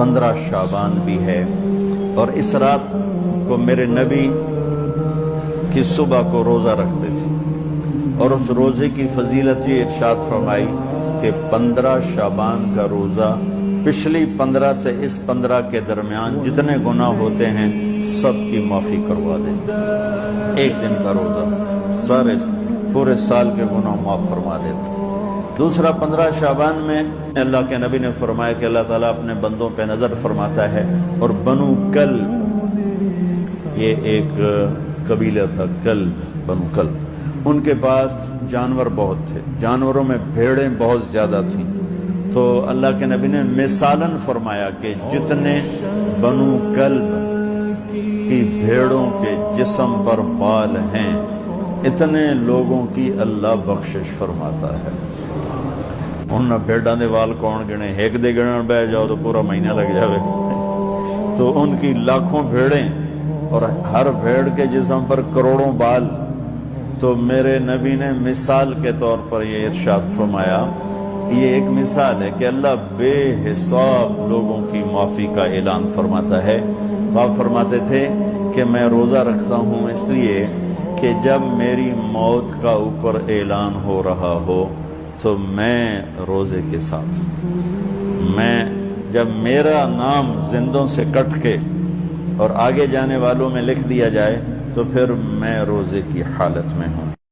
15 شعبان بھی ہے، اور اس رات کو میرے نبی کی صبح کو روزہ رکھتے تھے، اور اس روزے کی فضیلت یہ ارشاد فرمائی کہ 15 شعبان کا روزہ پچھلی 15 سے اس 15 کے درمیان جتنے گناہ ہوتے ہیں سب کی معافی کروا دیتے، ایک دن کا روزہ سارے پورے سال کے گناہ معاف فرما دیتے۔ دوسرا 15 شعبان میں اللہ کے نبی نے فرمایا کہ اللہ تعالیٰ اپنے بندوں پہ نظر فرماتا ہے، اور بنو کلب، یہ ایک قبیلہ تھا، بنو کلب، ان کے پاس جانور بہت تھے، جانوروں میں بھیڑیں بہت زیادہ تھیں، تو اللہ کے نبی نے مثالاً فرمایا کہ جتنے بنو کلب کی بھیڑوں کے جسم پر بال ہیں اتنے لوگوں کی اللہ بخشش فرماتا ہے۔ ان بھیڑاں دے وال کون گنے، ایک دے گنن بہ جاؤ تو پورا مہینہ لگ جاوے، تو ان کی لاکھوں بھیڑیں اور ہر بھیڑ کے جسم پر کروڑوں بال، تو میرے نبی نے مثال کے طور پر یہ ارشاد فرمایا، یہ ایک مثال ہے کہ اللہ بے حساب لوگوں کی معافی کا اعلان فرماتا ہے۔ تو آپ فرماتے تھے کہ میں روزہ رکھتا ہوں اس لیے کہ جب میری موت کا اوپر اعلان ہو رہا ہو تو میں روزے کے ساتھ، جب میرا نام زندوں سے کٹ کے اور آگے جانے والوں میں لکھ دیا جائے تو پھر میں روزے کی حالت میں ہوں۔